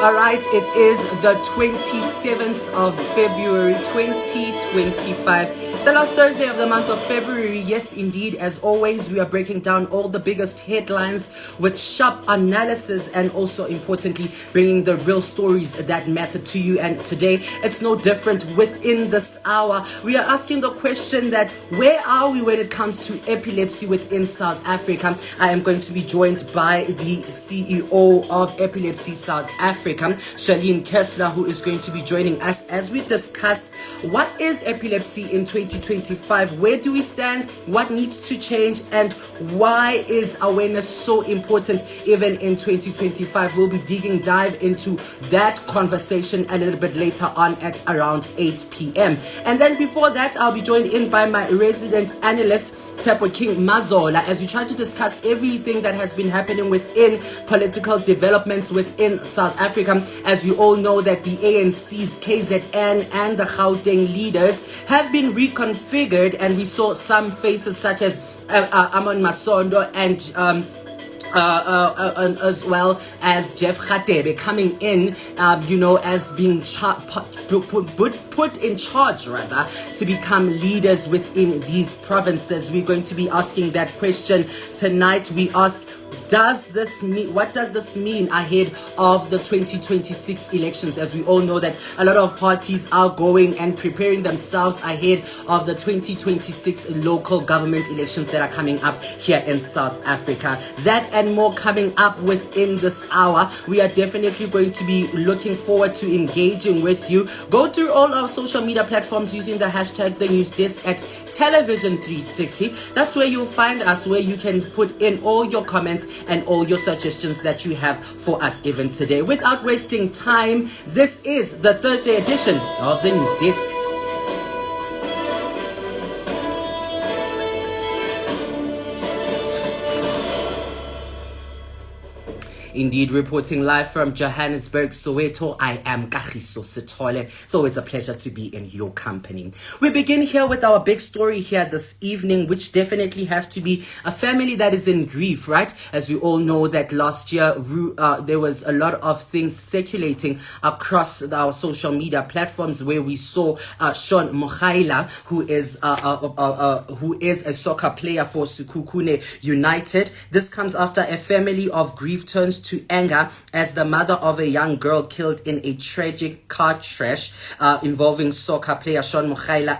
All right, it is the 27th of February 2025. The last Thursday of the month of February. Yes, indeed. As always, we are breaking down all the biggest headlines with sharp analysis and also importantly, bringing the real stories that matter to you. And today, it's no different. Within this hour, we are asking the question that where are we when it comes to epilepsy within South Africa? I am going to be joined by the CEO of Epilepsy South Africa, Sharlene Cassel, who is going to be joining us as we discuss what is epilepsy in 2025, where do we stand, what needs to change, and why is awareness so important even in 2025. We'll be dive into that conversation a little bit later on at around 8 p.m. And then before that, I'll be joined in by my resident analyst, King Mazola, as we try to discuss everything that has been happening within political developments within South Africa. As we all know that the ANC's KZN and the Gauteng leaders have been reconfigured, and we saw some faces such as Amon Masondo and as well as Jeff Khatebe coming in, as being put in charge rather to become leaders within these provinces. We're going to be asking that question tonight. We ask, what does this mean ahead of the 2026 elections? As we all know that a lot of parties are going and preparing themselves ahead of the 2026 local government elections that are coming up here in South Africa. That and more coming up within this hour. We are definitely going to be looking forward to engaging with you. Go through all our social media platforms using the hashtag TheNewsDesk at Television360. That's where you'll find us, where you can put in all your comments and all your suggestions that you have for us even today. Without wasting time, this is the Thursday edition of the News Desk. Indeed, reporting live from Johannesburg, Soweto, I am Kagiso Sithole. It's always a pleasure to be in your company. We begin here with our big story here this evening, which definitely has to be a family that is in grief, right? As we all know that last year, there was a lot of things circulating across our social media platforms where we saw Shaune Mogaila, who is a soccer player for Sekhukhune United. This comes after a family of grief turns to anger as the mother of a young girl killed in a tragic car crash involving soccer player Shaune Mogaila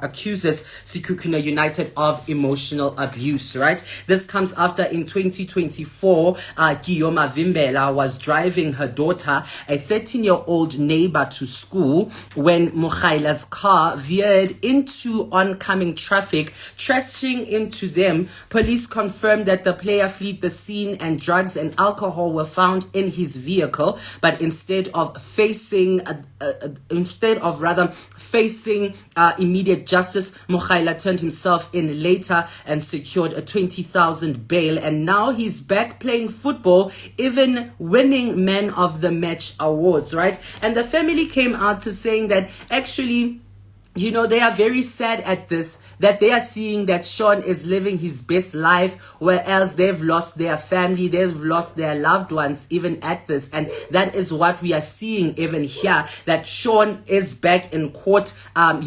accuses Sekhukhune United of emotional abuse, right? This comes after in 2024, Guillaume Vimbela was driving her daughter, a 13-year-old neighbor, to school when Mogaila's car veered into oncoming traffic, crashing into them. Police confirmed that the player fled the scene and drugs and alcohol were found in his vehicle, but instead of facing immediate justice, Mogaila turned himself in later and secured a 20,000 bail, and now he's back playing football, even winning Man of the Match awards, right? And the family came out to saying that actually, they are very sad at this, that they are seeing that Shaune is living his best life, whereas they've lost their family, they've lost their loved ones even at this. And that is what we are seeing even here, that Shaune is back in court, and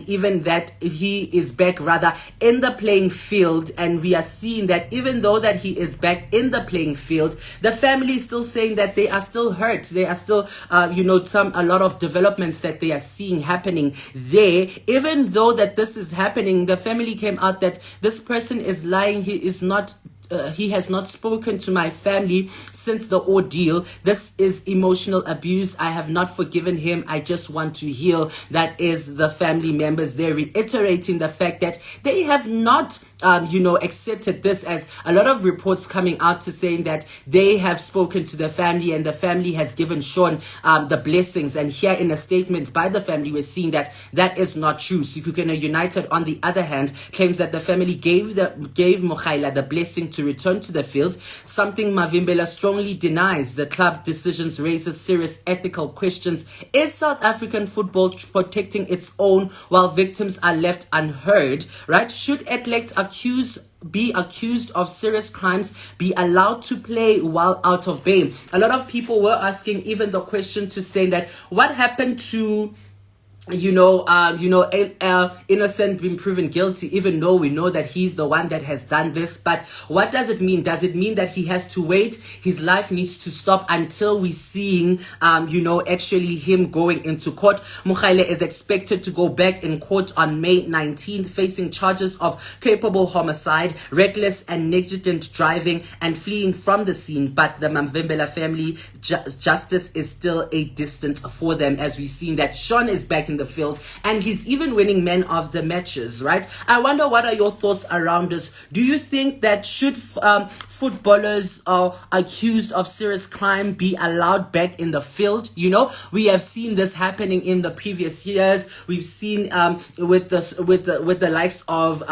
even that he is back rather in the playing field. And we are seeing that even though that he is back in the playing field, the family is still saying that they are still hurt. They are still, a lot of developments that they are seeing happening there. Even though that this is happening, the family came out that this person is lying. He has not spoken to my family since the ordeal. This is emotional abuse. I have not forgiven him. I just want to heal. That is the family members. They're reiterating the fact that they have not accepted this, as a lot of reports coming out to saying that they have spoken to the family and the family has given Shaune the blessings. And here in a statement by the family, we're seeing that that is not true. Sekhukhune United, on the other hand, claims that the family gave Mogaila the blessing to return to the field, something Mavimbela strongly denies. The club decisions raises serious ethical questions. Is South African football protecting its own while victims are left unheard, right? Should athletes accuse be accused of serious crimes be allowed to play while out of bail? A lot of people were asking even the question to say that what happened to innocent being proven guilty, even though we know that he's the one that has done this. But what does it mean? Does it mean that he has to wait? His life needs to stop until we seeing, actually him going into court. Mogaila is expected to go back in court on May 19th, facing charges of culpable homicide, reckless and negligent driving, and fleeing from the scene. But the Mavimbela family, justice is still a distance for them, as we've seen that Shaune is back in the field and he's even winning men of the matches, right? I wonder, what are your thoughts around this? Do you think that should footballers accused of serious crime be allowed back in the field? We have seen this happening in the previous years. We've seen with the likes of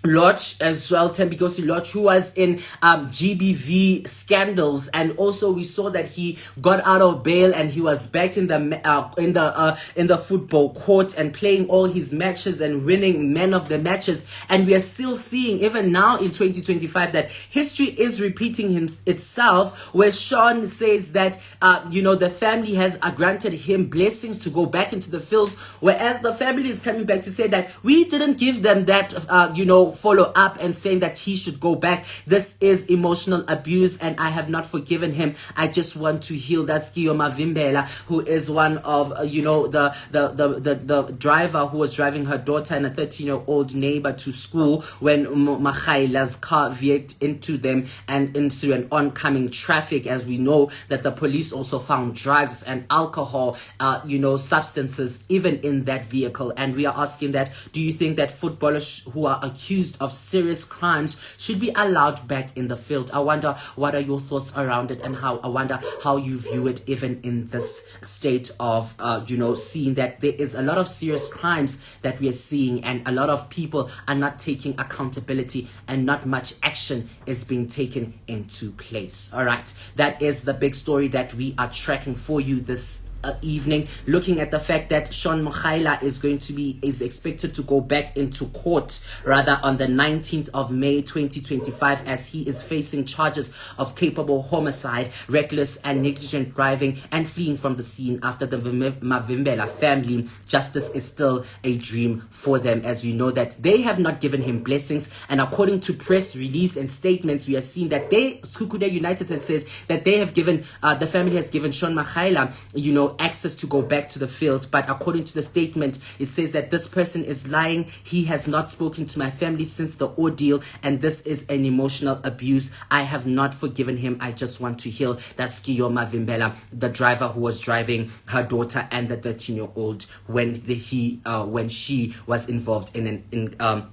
Lodge as well, Thembinkosi Lodge, who was in GBV scandals, and also we saw that he got out of bail and he was back in the football court and playing all his matches and winning men of the matches. And we are still seeing even now in 2025 that history is repeating itself, where Shaune says that the family has granted him blessings to go back into the fields, whereas the family is coming back to say that we didn't give them that follow up and saying that he should go back. This is emotional abuse and I have not forgiven him. I just want to heal. That's Guillaume Vimbela, who is one of the driver who was driving her daughter and a 13-year-old neighbor to school when Mogaila's car veered into them and into an oncoming traffic. As we know that the police also found drugs and alcohol, substances even in that vehicle. And we are asking that, do you think that footballers who are accused of serious crimes should be allowed back in the field? I wonder, what are your thoughts around it, and I wonder how you view it even in this state of seeing that there is a lot of serious crimes that we are seeing and a lot of people are not taking accountability and not much action is being taken into place. All right, that is the big story that we are tracking for you this evening, looking at the fact that Shaune Mogaila is expected to go back into court rather on the 19th of May 2025, as he is facing charges of culpable homicide, reckless and negligent driving, and fleeing from the scene after the Mavimbela family. Justice is still a dream for them, as we know that they have not given him blessings, and according to press release and statements, we are seeing that Sekhukhune United has said that they have given the family has given Shaune Mogaila access to go back to the field. But according to the statement, it says that this person is lying. He has not spoken to my family since the ordeal, and this is an emotional abuse. I have not forgiven him. I just want to heal. That's Guillaume Vimbela, the driver who was driving her daughter and the 13-year-old when she was involved in an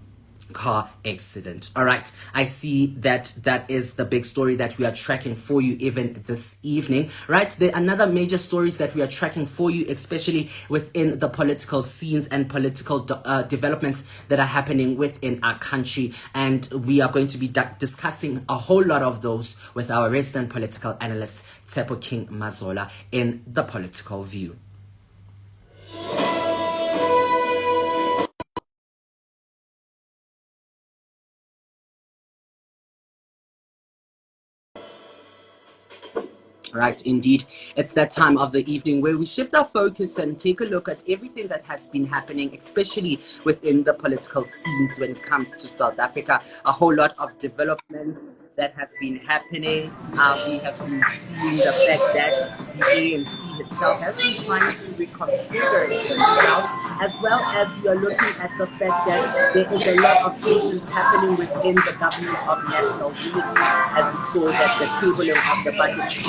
car accident. All right, I see that is the big story that we are tracking for you even this evening. Right, there are another major stories that we are tracking for you, especially within the political scenes and political developments that are happening within our country, and we are going to be discussing a whole lot of those with our resident political analyst Tshepo King Mazola in The Political View. Right, indeed. It's that time of the evening where we shift our focus and take a look at everything that has been happening, especially within the political scenes when it comes to South Africa. A whole lot of developments that have been happening. We have been seeing the fact that the ANC itself has been trying to reconfigure themselves, as well as we are looking at the fact that there is a lot of tensions happening within the government of national unity, as we saw that the tabling of the budget speech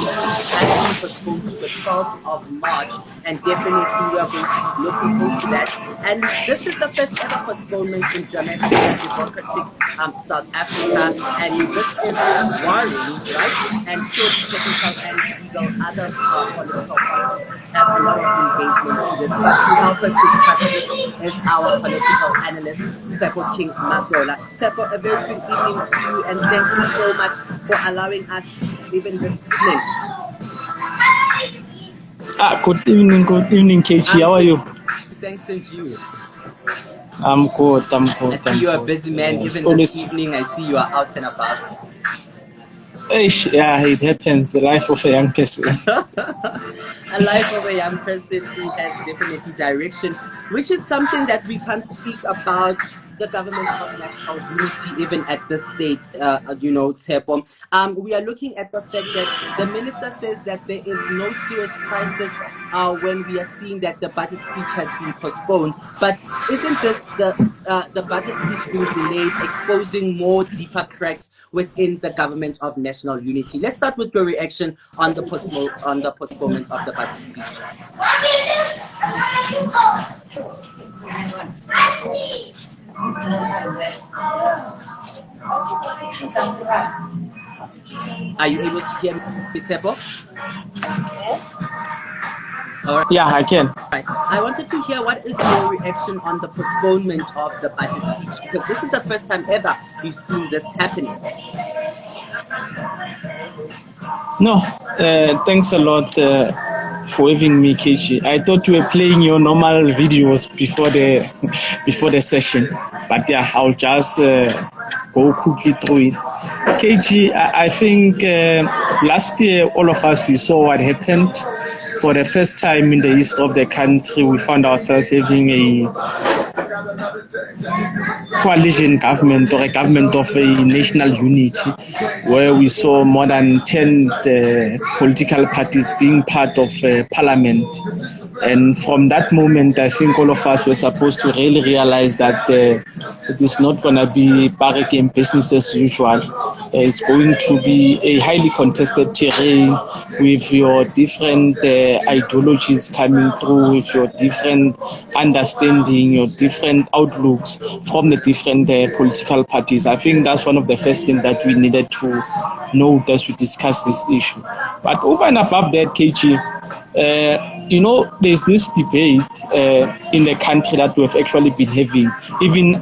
has been postponed to the 12th of March, and definitely we are going to be looking into that. And this is the first ever postponement in democratic South Africa, and this is worrying, right? And should technical and legal other political parties have a lot of engagement to this. But to help us discuss this is our political analyst, Tshepo King Mazola. Tshepo, a very good evening to you, and thank you so much for allowing us even this evening. Good evening, KG. How are you? Thanks, and you. I'm good. I see you're a busy man even this evening. I see you are out and about. Yeah, it happens. The life of a young person. A life of a young person who has definitely direction, which is something that we can't speak about the government of national unity even at this state, Tshepo. We are looking at the fact that the minister says that there is no serious crisis when we are seeing that the budget speech has been postponed. But isn't this the budget speech being delayed, exposing more deeper cracks within the government of national unity? Let's start with your reaction on the postponement of the budget speech. Are you able to hear me, Tshepo? All right. Yeah, I can. Right. I wanted to hear what is your reaction on the postponement of the budget speech, because this is the first time ever we've seen this happening. No, thanks a lot for having me, KG. I thought you were playing your normal videos before the session, but yeah, I'll just go quickly through it. KG, I think last year all of us, we saw what happened. For the first time in the history of the country, we found ourselves having a coalition government, or a government of a national unity, where we saw more than 10 political parties being part of parliament. And from that moment, I think all of us were supposed to really realize that it is not going to be barrack business as usual. It's going to be a highly contested terrain with your different ideologies coming through, with your different understanding, your different outlooks from the different political parties. I think that's one of the first things that we needed to note as we discuss this issue. But over and above that, KG, there's this debate in the country that we've actually been having, even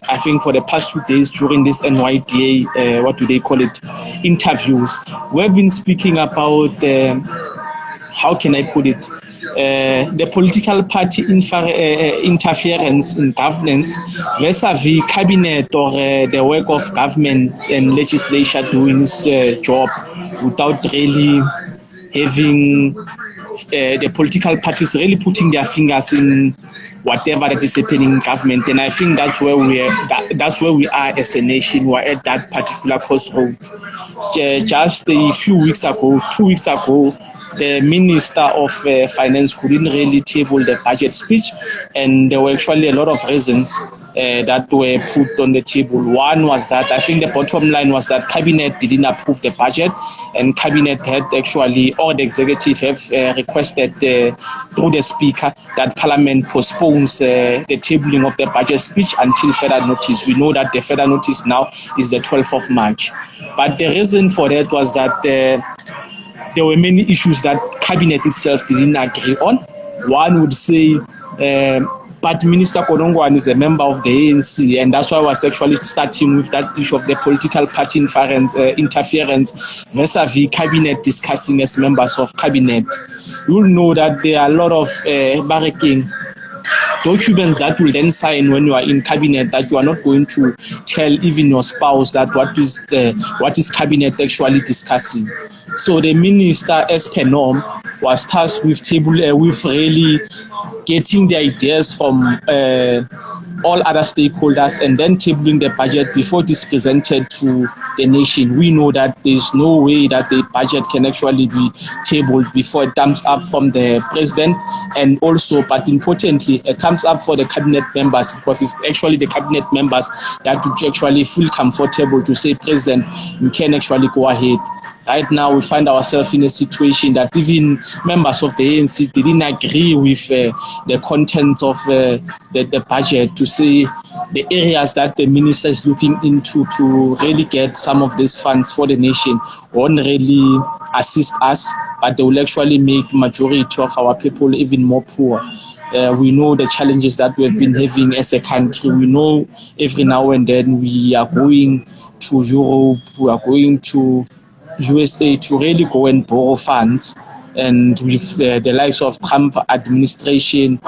I think for the past 2 days during this NYDA, what do they call it, interviews. We've been speaking about, how can I put it, the political party interference in governance vis-a-vis cabinet or the work of government and legislature doing its job without really having the political parties really putting their fingers in whatever that is happening in government. And I think that's where we are as a nation. We're at that particular crossroad. Just a few weeks ago, 2 weeks ago, the Minister of Finance couldn't really table the budget speech, and there were actually a lot of reasons that were put on the table. One was that I think the bottom line was that Cabinet didn't approve the budget, and Cabinet had actually, or the executive have requested through the Speaker that Parliament postpones the tabling of the budget speech until further notice. We know that the further notice now is the 12th of March. But the reason for that was that there were many issues that Cabinet itself didn't agree on. One would say, but Minister Konongwane is a member of the ANC, and that's why I was actually starting with that issue of the political party interference vis-a-vis Cabinet discussing as members of Cabinet. You will know that there are a lot of barracking documents that will then sign when you are in Cabinet that you are not going to tell even your spouse that what is Cabinet actually discussing. So the minister, as per norm, was tasked with really getting the ideas from all other stakeholders and then tabling the budget before it is presented to the nation. We know that there is no way that the budget can actually be tabled before it comes up from the president, and also, but importantly, a thumbs up for the cabinet members, because it's actually the cabinet members that would actually feel comfortable to say, President, you can actually go ahead. Right now, we find ourselves in a situation that even members of the ANC didn't agree with the content of the budget, to say the areas that the minister is looking into to really get some of these funds for the nation won't really assist us, but they will actually make majority of our people even more poor. We know the challenges that we've been having as a country. We know every now and then we are going to Europe, we are going to USA to really go and borrow funds, and with the likes of Trump administration,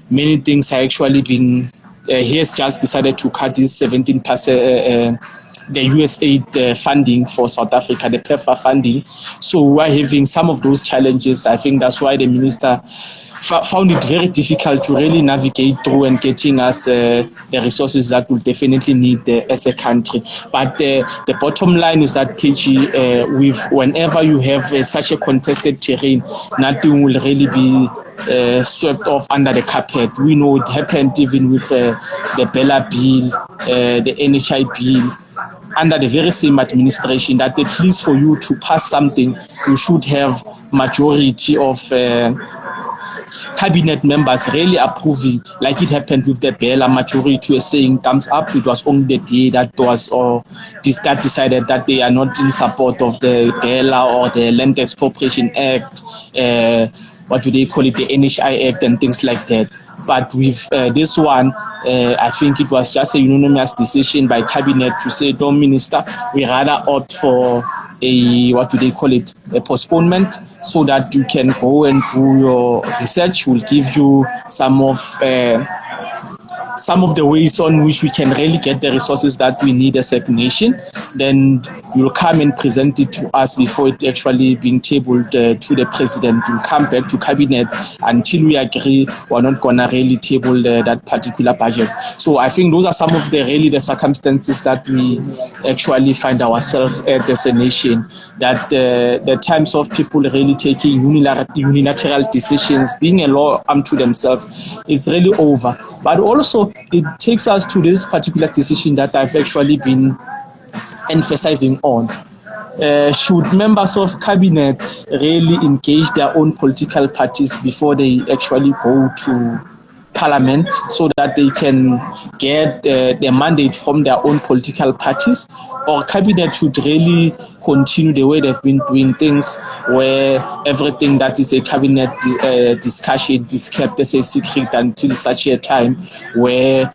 many things are actually being he has just decided to cut his 17%. The USAID funding for South Africa, the PEPFAR funding. So we're having some of those challenges. I think that's why the minister found it very difficult to really navigate through and getting us the resources that we'll definitely need as a country. But the bottom line is that, KG, whenever you have such a contested terrain, nothing will really be swept off under the carpet. We know it happened even with the Bella bill, the NHI bill, under the very same administration, that at least for you to pass something, you should have majority of cabinet members really approving, like it happened with the Bella. Majority were saying thumbs up. It was only the DA that decided that they are not in support of the Bella or the Land Expropriation Act, what do they call it, the NHI Act and things like that. But with this one, I think it was just a unanimous decision by cabinet to say, no, minister, we rather opt for a postponement, so that you can go and do your research. We'll give you some of the ways on which we can really get the resources that we need as a nation. Then you'll come and present it to us before it actually being tabled to the president. You'll come back to cabinet until we agree we're not going to really table that particular budget. So I think those are some of the circumstances that we actually find ourselves at as a nation, that the times of people really taking unilateral decisions, being a law unto themselves, is really over. But also it takes us to this particular decision that I've actually been emphasizing on. Should members of cabinet really engage their own political parties before they actually go to parliament, so that they can get their mandate from their own political parties? Or cabinet should really continue the way they've been doing things, where everything that is a cabinet discussion is kept as a secret until such a time where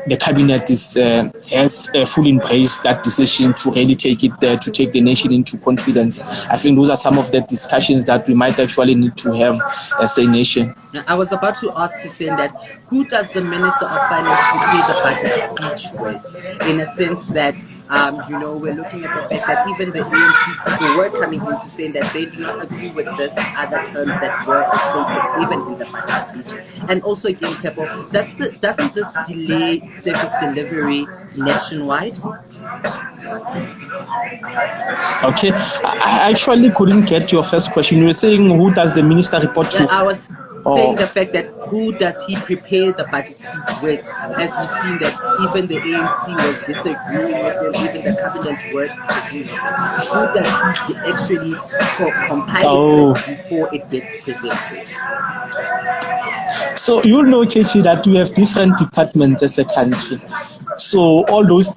the cabinet has fully embraced that decision to really take the nation into confidence. I think those are some of the discussions that we might actually need to have as a nation. I was about to ask you, saying that who does the Minister of Finance prepare the budget speech with? In a sense that, we're looking at the fact that even the ANC people were coming into saying that they do not agree with this other terms that were stated even in the budget speech. And also again, Tsepo, doesn't this delay service delivery nationwide? Okay, I actually couldn't get your first question. You were saying, who does the minister report to? I was saying the fact that who does he prepare the budget speech with, as we've seen that even the ANC was disagreeing with him, even the cabinet were disagreeing with him. Who does he actually compile it before it gets presented? So you'll know, Kechi, that we have different departments as a country. So all those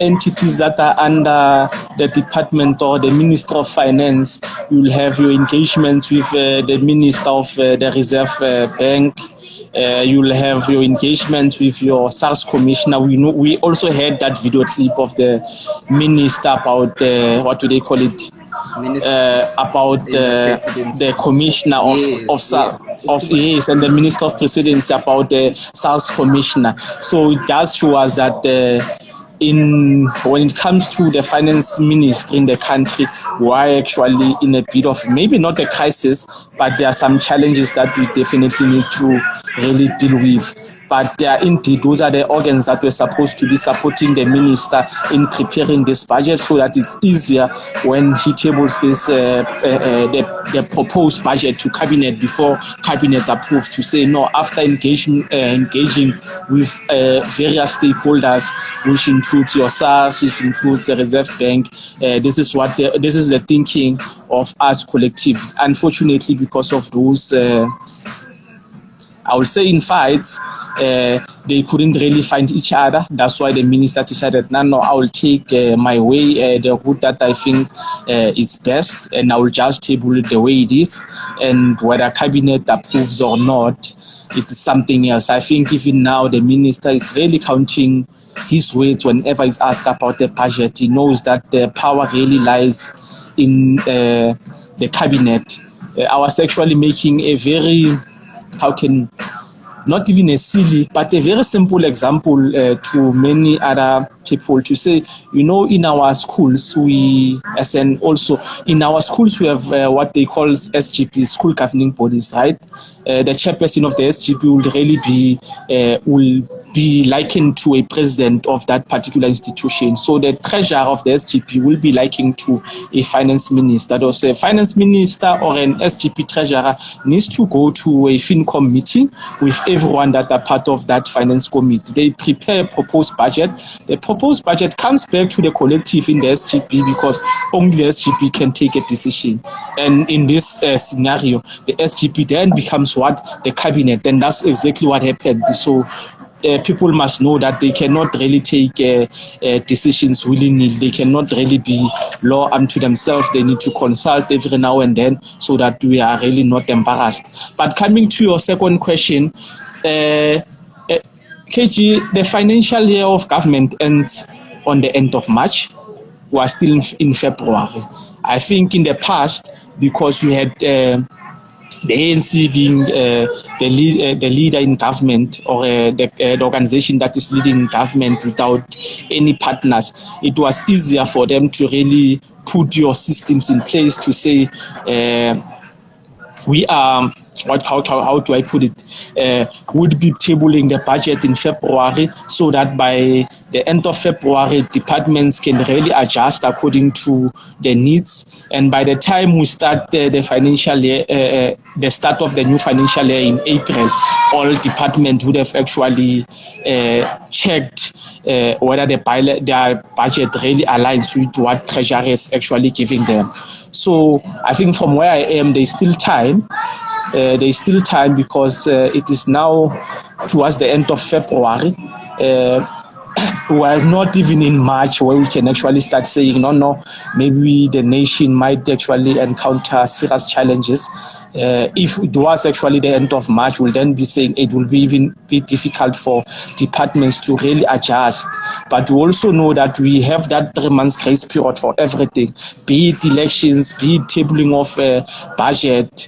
entities that are under the department or the Minister of Finance, you'll have your engagements with the Minister of the Reserve Bank. You'll have your engagement with your SARS commissioner. We also had that video clip of the minister about what do they call it? About the commissioner of SARS, and the Minister of Presidency about the SARS commissioner. So it does show us that when it comes to the finance ministry in the country, we are actually in a bit of, maybe not a crisis, but there are some challenges that we definitely need to really deal with. But those are the organs that were supposed to be supporting the minister in preparing this budget, so that it's easier when he tables this the proposed budget to cabinet before cabinet's approved, to say no, after engaging with various stakeholders, which includes your SARS, which includes the Reserve Bank. This is the thinking of us collectively. Unfortunately, because of those I would say in fights, they couldn't really find each other. That's why the minister decided, no, I will take my way, the route that I think is best, and I will just table it the way it is. And whether cabinet approves or not, it is something else. I think even now the minister is really counting his words whenever he's asked about the budget. He knows that the power really lies in the cabinet. I was actually making a very, not even a silly, but a very simple example to many other people to say, in our schools, we have what they call SGP, school governing bodies, right? The chairperson of the SGP will be likened to a president of that particular institution. So the treasurer of the SGP will be likened to a finance minister. So a finance minister or an SGP treasurer needs to go to a FinCom meeting with everyone that are part of that finance committee. They prepare a proposed budget. The proposed budget comes back to the collective in the SGP because only the SGP can take a decision. And in this scenario, the SGP then becomes what? The cabinet. And that's exactly what happened. So people must know that they cannot really take decisions willy-nilly. They cannot really be law unto themselves. They need to consult every now and then so that we are really not embarrassed. But coming to your second question, KG, the financial year of government ends on the end of March. We are still in February. I think in the past, because we had the ANC being the leader in government, or the organization that is leading government without any partners, it was easier for them to really put your systems in place to say we are, how do I put it, would be tabling the budget in February so that by the end of February, departments can really adjust according to the needs. And by the time we start the financial year, the start of the new financial year in April, all departments would have actually checked whether their budget really aligns with what Treasury is actually giving them. So I think from where I am, there's still time. Because it is now towards the end of February. We are not even in March where we can actually start saying, no, maybe the nation might actually encounter serious challenges. If it was actually the end of March, we'll then be saying it will even be difficult for departments to really adjust. But we also know that we have that 3 months grace period for everything, be it elections, be it tabling of budget.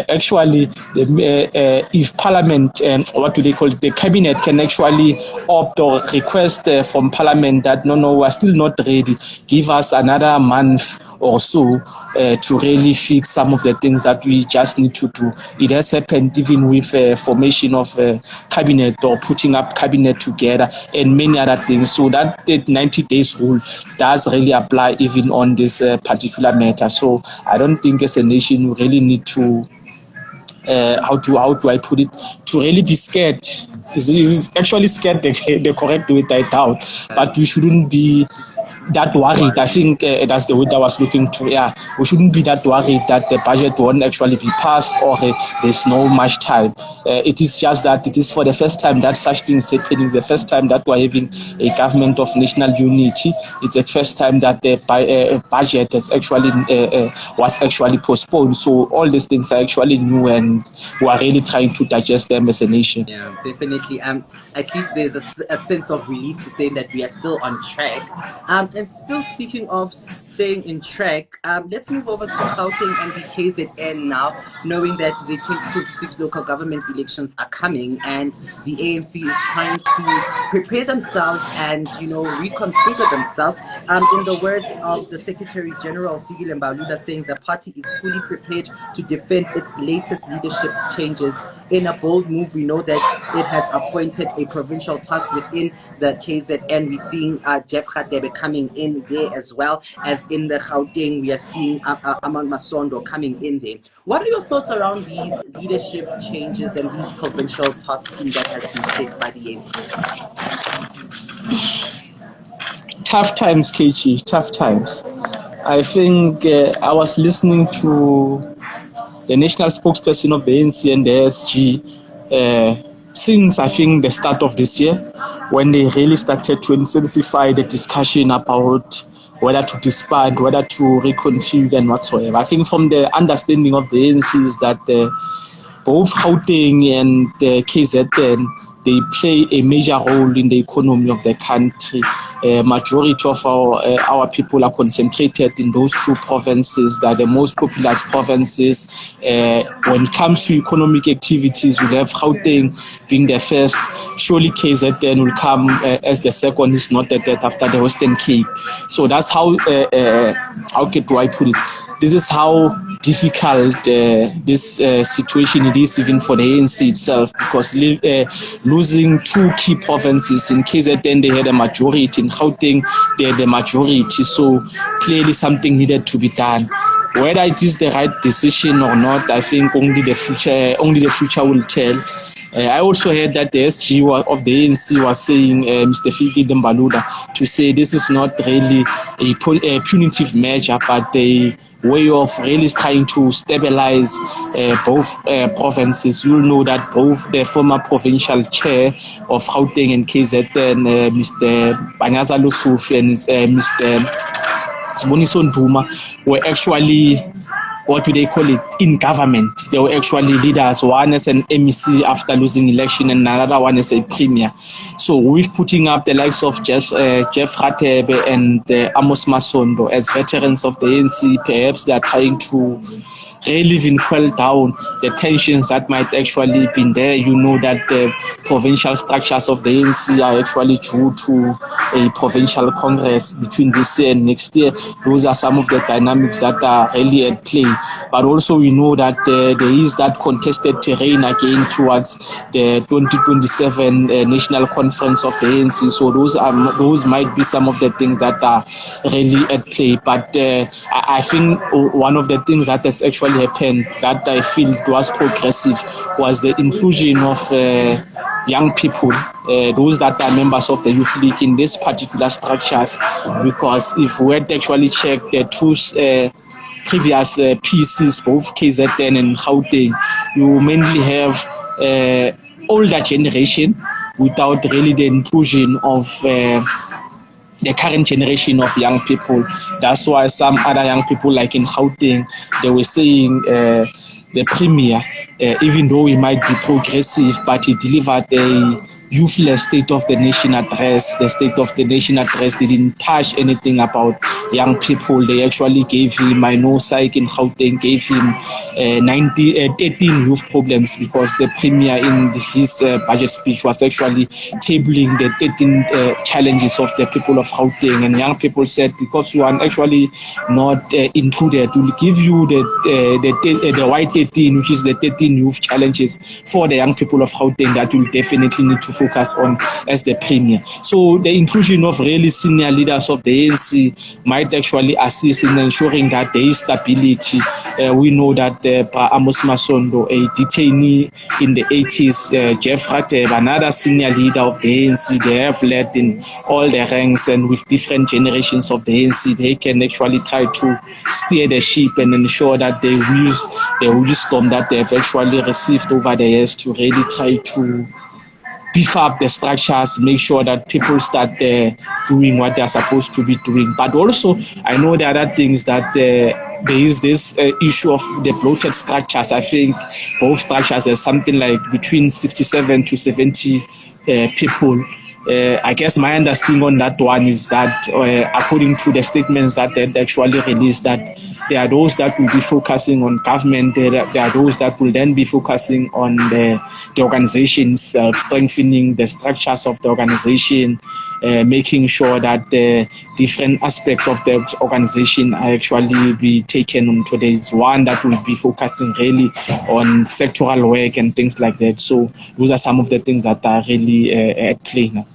Actually, if Parliament, what do they call it, the Cabinet can actually opt or request from Parliament that no, we're still not ready. Give us another month or so to really fix some of the things that we just need to do. It has happened even with formation of cabinet or putting up cabinet together and many other things. So that 90 days rule does really apply even on this particular matter. So I don't think as a nation we really need to how do I put it, to really be scared. Is actually scared the correct way, I doubt, but we shouldn't be that worried. I think that's the word I was looking to. Yeah, we shouldn't be that worried that the budget won't actually be passed or there's no much time. It is just that it is for the first time that such things happen. It's the first time that we're having a government of national unity. It's the first time that the budget has actually was actually postponed. So all these things are actually new, and we are really trying to digest them as a nation. Yeah, definitely. At least there's a sense of relief to say that we are still on track. And still speaking of staying in track, let's move over to Gauteng and the KZN now, knowing that the 2026 local government elections are coming, and the ANC is trying to prepare themselves and reconfigure themselves. In the words of the Secretary General Fikile Mbalula, saying the party is fully prepared to defend its latest leadership changes. In a bold move, we know that it has appointed a provincial task within the KZN. We're seeing Jeff Radebe coming in there, as well as in the Gauteng, we are seeing Aman Masondo coming in there. What are your thoughts around these leadership changes and these provincial task team that has been set by the ANC? Tough times, KG, tough times. I think I was listening to the national spokesperson of the ANC and the SG since I think the start of this year, when they really started to intensify the discussion about whether to disband, whether to reconfigure and whatsoever. I think from the understanding of the ANC is that both Gauteng and KZN, they play a major role in the economy of the country. majority of our people are concentrated in those two provinces. That are the most populous provinces. When it comes to economic activities, we have Gauteng being the first. Surely KZN will come as the second, is not that after the Western Cape. So that's how do I put it? This is how difficult this situation it is even for the ANC itself, because losing two key provinces. In KZN they had a majority, in Gauteng they had a majority, so clearly something needed to be done. Whether it is the right decision or not, I think only the future will tell. I also heard that the SG of the ANC was saying, Mr. Fiki Dembaluda, to say this is not really a punitive measure, but a way of really trying to stabilize both provinces. You'll know that both the former provincial chair of Gauteng and KZN, Mr. Banyaza Lusuf and Mr. Siboniso Nduma, were actually, what do they call it, in government. They were actually leaders, one as an MEC after losing election and another one as a premier. So with putting up the likes of Jeff Ratebe and Amos Masondo as veterans of the ANC, perhaps they are trying to really even quell down the tensions that might actually be there. You know that the provincial structures of the ANC are actually due to a provincial congress between this year and next year. Those are some of the dynamics that are really at play. But also we know that there is that contested terrain again towards the 2027 national conference of the ANC. So those might be some of the things that are really at play. But I think one of the things that has actually happened that I feel was progressive was the inclusion of young people, those that are members of the youth league in these particular structures. Because if we had actually checked the two previous pieces, both KZN and Gauteng, you mainly have older generation without really the inclusion of the current generation of young people. That's why some other young people, like in Gauteng, they were saying the premier, even though he might be progressive, but he delivered a youthless State of the Nation address. The State of the Nation address didn't touch anything about young people. They actually gave him, I know Psych in Gauteng gave him 13 youth problems, because the premier in his budget speech was actually tabling the 13 challenges of the people of Gauteng. And young people said, because you are actually not included, we'll give you the white 13, which is the 13 youth challenges for the young people of Gauteng that will definitely need to focus on as the premier. So the inclusion of really senior leaders of the ANC might actually assist in ensuring that there is stability. We know that Amos Masondo, a detainee in the 80s, Jeff Ratebe, another senior leader of the ANC, they have led in all the ranks, and with different generations of the ANC, they can actually try to steer the ship and ensure that they use the wisdom that they have actually received over the years to really try to beef up the structures, make sure that people start doing what they are supposed to be doing. But also, I know there are other things that there is this issue of the bloated structures. I think both structures are something like between 67 to 70 people. I guess my understanding on that one is that according to the statements that they actually released, that there are those that will be focusing on government, there are those that will then be focusing on the organizations, strengthening the structures of the organization, making sure that the different aspects of the organization are actually be taken onto. There is one that will be focusing really on sectoral work and things like that. So those are some of the things that are really at play now.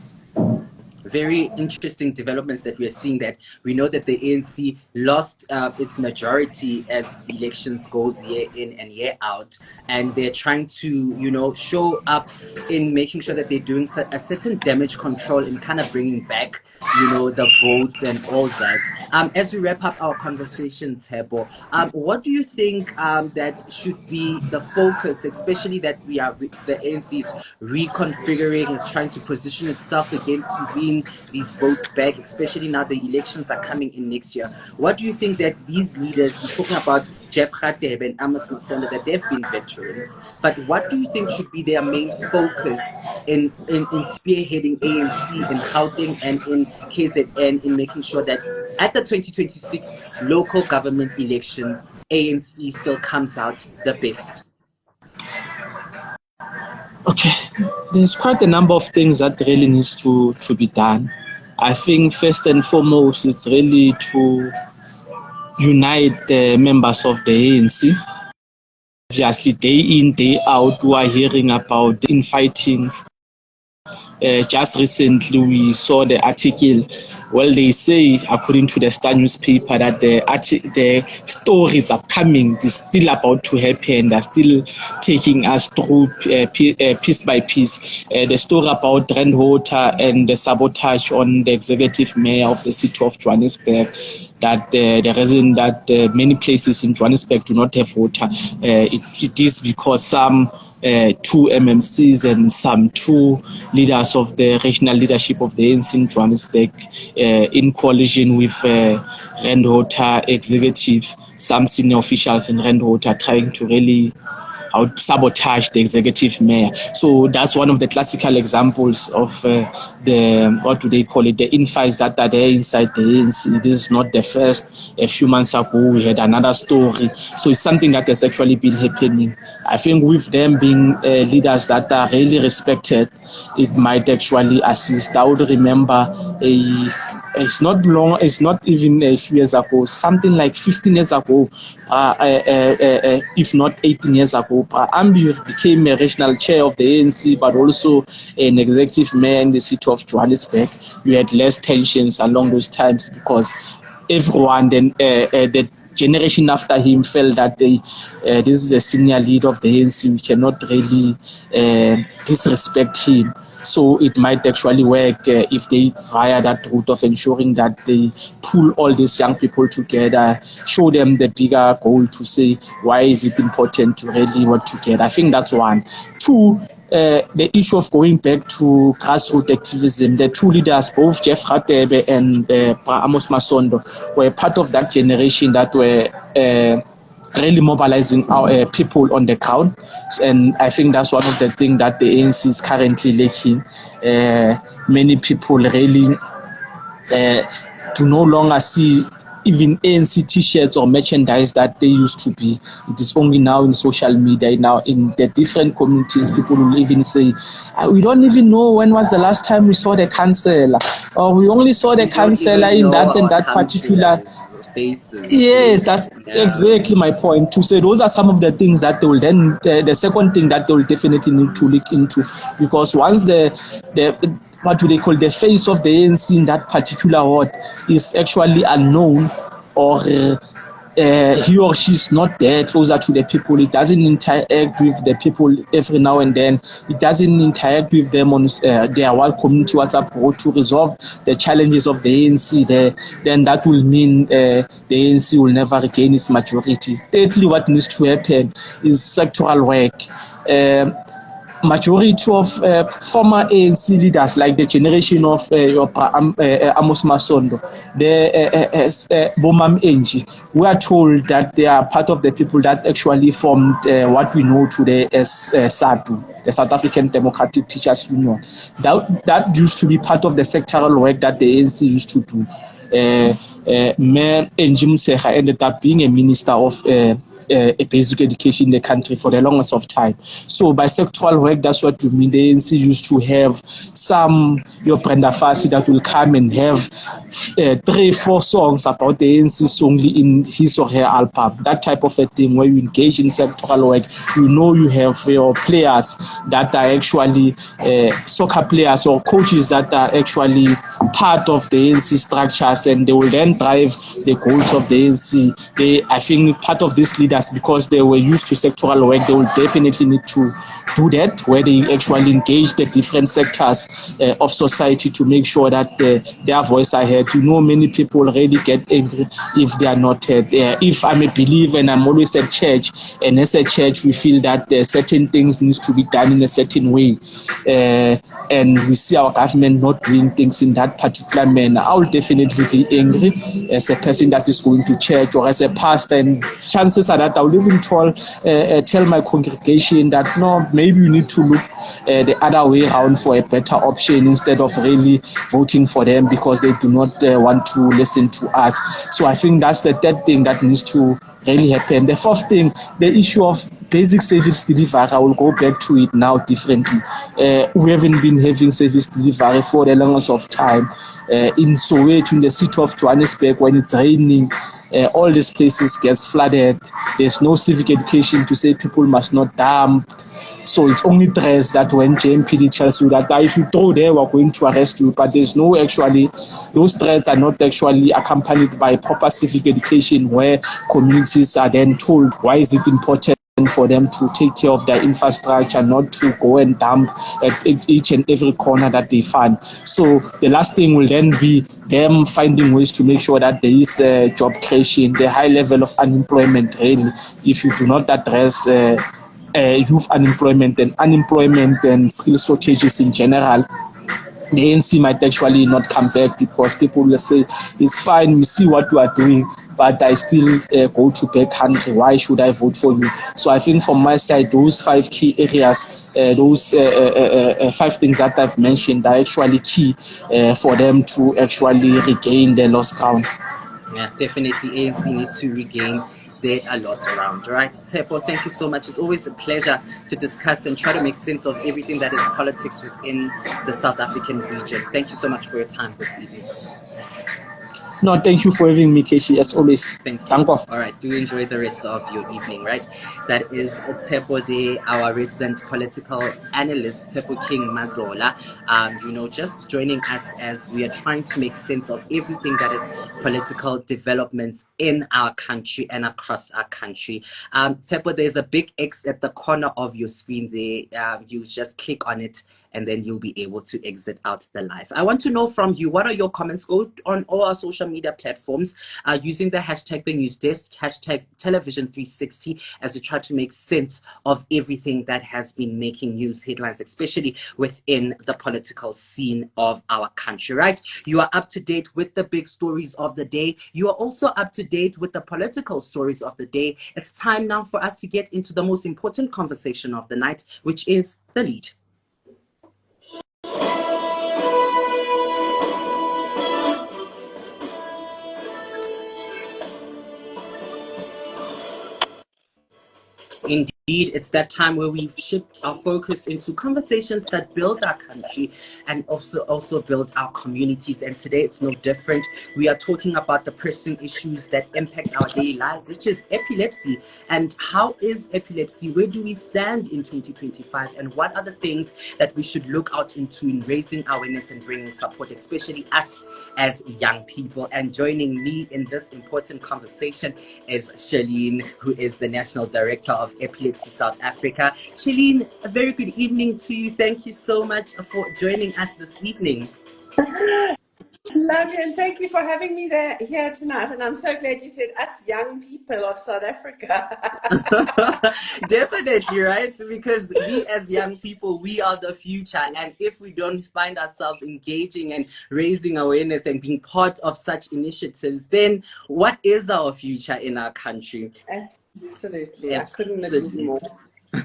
Very interesting developments that we are seeing, that we know that the ANC lost its majority as elections goes year in and year out, and they're trying to show up in making sure that they're doing a certain damage control in kind of bringing back the votes and all that. As we wrap up our conversations, Hebo, what do you think that should be the focus, especially that the ANC is reconfiguring, it's trying to position itself again to being win these votes back, especially now the elections are coming in next year. What do you think that these leaders, you're talking about Jeff Radebe and Amos Lusanda, that they've been veterans, but what do you think should be their main focus in spearheading ANC in Gauteng and in KZN in making sure that at the 2026 local government elections, ANC still comes out the best? Okay, there's quite a number of things that really needs to be done. I think first and foremost, it's really to unite the members of the ANC. Obviously, day in, day out, we are hearing about infightings. Just recently, we saw the article. Well, they say, according to the Star newspaper, that the stories are coming. They're still about to happen. They're still taking us through piece by piece. The story about Randwater and the sabotage on the executive mayor of the city of Johannesburg, that the reason that many places in Johannesburg do not have water, it is because some two MMCs and some two leaders of the regional leadership of the ANC in Johannesburg, in coalition with Randwater executive, some senior officials in Randwater trying to really sabotage the executive mayor. So that's one of the classical examples of the, what do they call it, the infights that are there inside the ANC. This is not the first. A few months ago, we had another story. So it's something that has actually been happening. I think with them being leaders that are really respected, it might actually assist. I would remember it's not even a few years ago, something like 15 years ago, if not 18 years ago, Ambi became a regional chair of the ANC, but also an executive mayor in the city of Johannesburg. We had less tensions along those times because everyone, then the generation after him, felt that this is a senior leader of the ANC. We cannot really disrespect him. So it might actually work if they via that route of ensuring that they pull all these young people together, show them the bigger goal to say, why is it important to really work together? I think that's one. Two, the issue of going back to grassroots activism. The two leaders, both Jeff Radebe and Amos Masondo, were part of that generation that were really mobilizing our people on the ground, and I think that's one of the things that the ANC is currently lacking. Many people really do no longer see even ANC t-shirts or merchandise that they used to be. It is only now in social media. Now in the different communities, people will even say, we don't even know when was the last time we saw the councillor, or we only saw the councillor in that and that particular faces. Yes, that's exactly my point. To say those are some of the things that they will then, the second thing that they will definitely need to look into, because once the what do they call, the face of the ANC in that particular ward is actually unknown, or he or she is not there closer to the people, it doesn't interact with the people every now and then, it doesn't interact with them on their world community WhatsApp group to resolve the challenges of the ANC there, then that will mean the ANC will never regain its majority. Thirdly, what needs to happen is sectoral work. Majority of former ANC leaders, like the generation of Amos Masondo, the Bomam Enji, we are told that they are part of the people that actually formed what we know today as SADU, the South African Democratic Teachers Union. That used to be part of the sectoral work that the ANC used to do. Mayor Enji Mseha ended up being a minister of a basic education in the country for the longest of time. So by sectoral work, that's what we mean. The ANC used to have some Brenda Fassie that will come and have 3-4 songs about the ANC only in his or her album. That type of a thing where you engage in sectoral work. You know, you have your players that are actually soccer players or coaches that are actually part of the ANC structures, and they will then drive the goals of the ANC. I think part of these leaders, because they were used to sectoral work, they will definitely need to do that, where they actually engage the different sectors of society to make sure that their voice are heard. You know, many people really get angry if they are not heard. If I'm a believer and I'm always at church, and as a church we feel that certain things needs to be done in a certain way, and we see our government not doing things in that particular manner, I will definitely be angry as a person that is going to church or as a pastor, and chances are that I will even tell my congregation that no, maybe we need to look the other way around for a better option instead of really voting for them because they do not want to listen to us. So I think that's the third thing that needs to really happen. The fourth thing, the issue of basic service delivery, I will go back to it now differently. We haven't been having service delivery for the longest of time. In Soweto, in the city of Johannesburg, when it's raining, all these places gets flooded. There's no civic education to say people must not dump. So it's only threats that when JMPD tells you that if you throw there, we're going to arrest you. But there's no actually, those threats are not actually accompanied by proper civic education where communities are then told why is it important for them to take care of their infrastructure, not to go and dump at each and every corner that they find. So the last thing will then be them finding ways to make sure that there is job creation, the high level of unemployment really, if you do not address youth unemployment and skill shortages in general, the ANC might actually not come back because people will say, it's fine, we see what you are doing, but I still go to back hungry. Why should I vote for you? So I think from my side, those 5 key areas, those 5 things that I've mentioned are actually key for them to actually regain their lost ground. Yeah, definitely. ANC needs to regain their lost ground. Right, Tepo, thank you so much. It's always a pleasure to discuss and try to make sense of everything that is politics within the South African region. Thank you so much for your time this evening. No, thank you for having me, Keshi, as always. Thank you. Danko. All right. Do enjoy the rest of your evening, right? That is Tepo de, our resident political analyst, Tepo King Mazola. Just joining us as we are trying to make sense of everything that is political developments in our country and across our country. Tepo, there's a big X at the corner of your screen there. You just click on it and then you'll be able to exit out the live. I want to know from you, what are your comments? Go on all our social media platforms using the hashtag TheNewsDesk, hashtag Television360 as we try to make sense of everything that has been making news headlines, especially within the political scene of our country, right? You are up to date with the big stories of the day. You are also up to date with the political stories of the day. It's time now for us to get into the most important conversation of the night, which is the lead. Indeed, it's that time where we shift our focus into conversations that build our country and also build our communities. And today it's no different. We are talking about the pressing issues that impact our daily lives, which is epilepsy. And how is epilepsy? Where do we stand in 2025? And what are the things that we should look out into in raising awareness and bringing support, especially us as young people? And joining me in this important conversation is Sharlene, who is the National Director of Epilepsy South Africa. Sharlene, a very good evening to you. Thank you so much for joining us this evening. Lovely, and thank you for having me here tonight. And I'm so glad you said us young people of South Africa. Definitely, right? Because we as young people, we are the future. And if we don't find ourselves engaging and raising awareness and being part of such initiatives, then what is our future in our country? Absolutely. I couldn't agree more.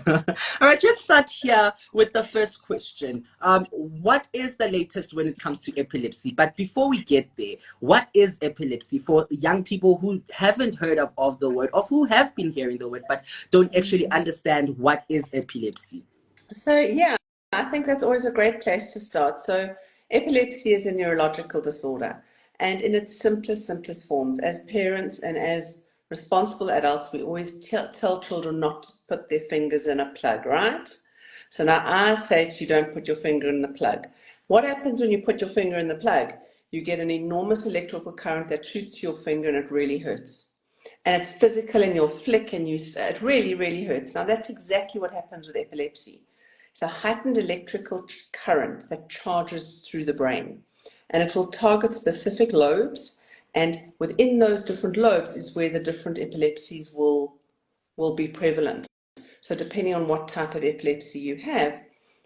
All right, let's start here with the first question. What is the latest when it comes to epilepsy? But before we get there, what is epilepsy for young people who haven't heard of the word, or who have been hearing the word, but don't actually understand what is epilepsy? So, yeah, I think that's always a great place to start. So, epilepsy is a neurological disorder. And in its simplest forms, as parents and as responsible adults, we always tell children not to put their fingers in a plug, right? So now I say to you, don't put your finger in the plug. What happens when you put your finger in the plug? You get an enormous electrical current that shoots to your finger and it really hurts. And it's physical and you'll flick and it really hurts. Now that's exactly what happens with epilepsy. It's a heightened electrical current that charges through the brain. And it will target specific lobes, and within those different lobes is where the different epilepsies will be prevalent. So depending on what type of epilepsy you have,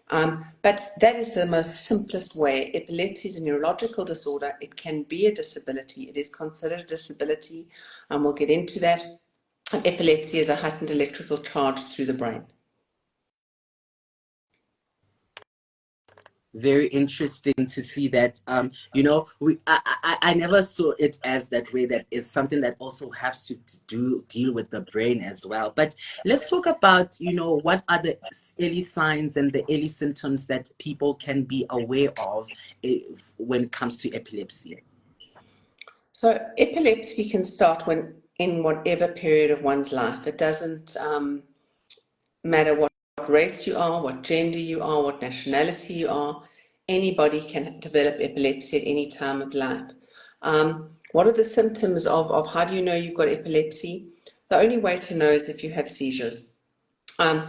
But that is the most simplest way. Epilepsy is a neurological disorder. It can be a disability. It is considered a disability, and we'll get into that. And epilepsy is a heightened electrical charge through the brain. Very interesting to see that. I never saw it as that way. That is something that also has to deal with the brain as well. But let's talk about, what are the early signs and the early symptoms that people can be aware of when it comes to epilepsy. So epilepsy can start in whatever period of one's life. It doesn't matter what race you are, what gender you are, what nationality you are. Anybody can develop epilepsy at any time of life. What are the symptoms of how do you know you've got epilepsy? The only way to know is if you have seizures. A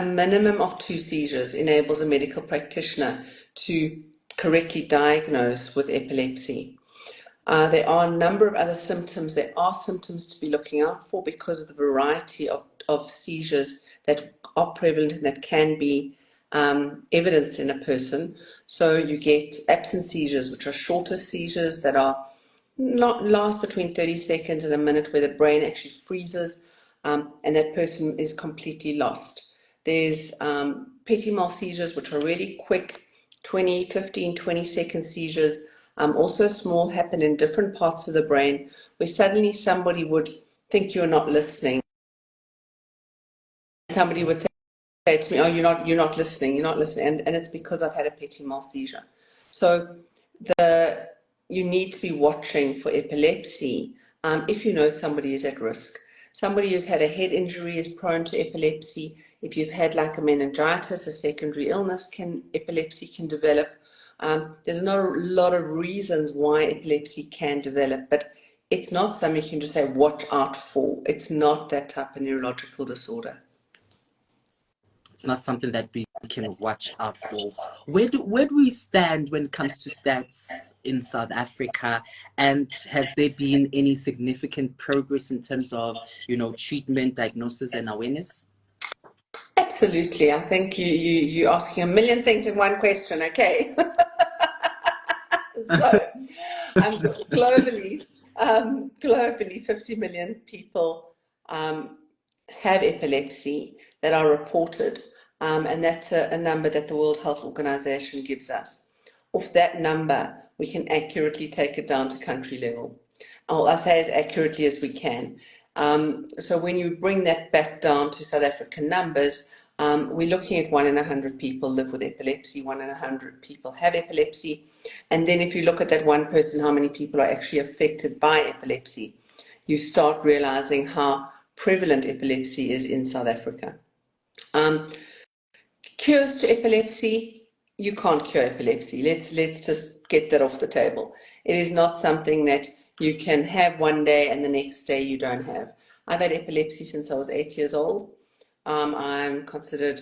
minimum of 2 seizures enables a medical practitioner to correctly diagnose with epilepsy. There are a number of other symptoms. There are symptoms to be looking out for because of the variety of seizures that are prevalent and that can be evidenced in a person. So you get absent seizures, which are shorter seizures that are not last between 30 seconds and a minute, where the brain actually freezes and that person is completely lost. There's petit mal seizures, which are really quick, 15-20 second seizures. Also small, happen in different parts of the brain, where suddenly somebody would think you're not listening. Somebody would say to me, "Oh, you're not listening, and it's because I've had a petit mal seizure." So you need to be watching for epilepsy if you know somebody is at risk. Somebody who's had a head injury is prone to epilepsy. If you've had like a meningitis, a secondary illness, epilepsy can develop. There's not a lot of reasons why epilepsy can develop, but it's not something you can just say watch out for. It's not that type of neurological disorder. It's not something that we can watch out for. Where do we stand when it comes to stats in South Africa? And has there been any significant progress in terms of, treatment, diagnosis, and awareness? Absolutely. I think you're asking a million things in one question, okay? So, globally, 50 million people have epilepsy that are reported, and that's a number that the World Health Organization gives us. Off that number, we can accurately take it down to country level. I say as accurately as we can. So when you bring that back down to South African numbers, we're looking at 1 in 100 people live with epilepsy, 1 in 100 people have epilepsy. And then if you look at that one person, how many people are actually affected by epilepsy, you start realizing how prevalent epilepsy is in South Africa. Cures to epilepsy, you can't cure epilepsy. Let's just get that off the table. It is not something that you can have one day and the next day you don't have. I've had epilepsy since I was 8 years old. I'm considered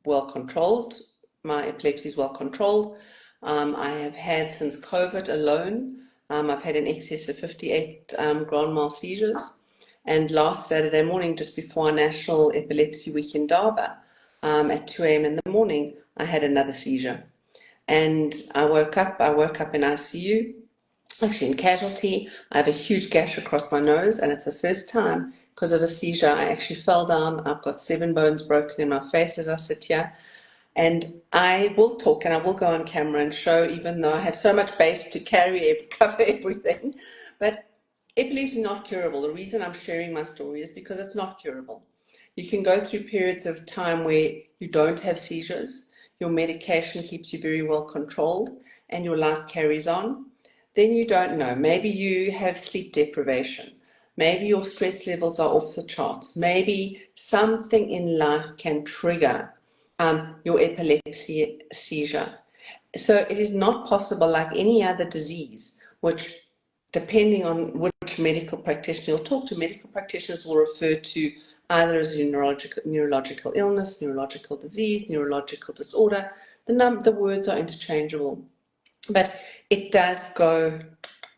well controlled. My epilepsy is well controlled. I have had since COVID alone, I've had in excess of 58 grand mal seizures. And last Saturday morning, just before our National Epilepsy Week in Durban, at 2 a.m. in the morning, I had another seizure. And I woke up in ICU, actually in casualty. I have a huge gash across my nose, and it's the first time because of a seizure I actually fell down. I've got 7 bones broken in my face as I sit here. And I will talk and I will go on camera and show, even though I have so much base to cover everything. But epilepsy is not curable. The reason I'm sharing my story is because it's not curable. You can go through periods of time where you don't have seizures, your medication keeps you very well controlled, and your life carries on. Then you don't know. Maybe you have sleep deprivation. Maybe your stress levels are off the charts. Maybe something in life can trigger your epilepsy seizure. So it is not possible, like any other disease, which, depending on which medical practitioner you'll talk to, medical practitioners will refer to either as a neurological illness, neurological disease, neurological disorder. The words are interchangeable. But it does go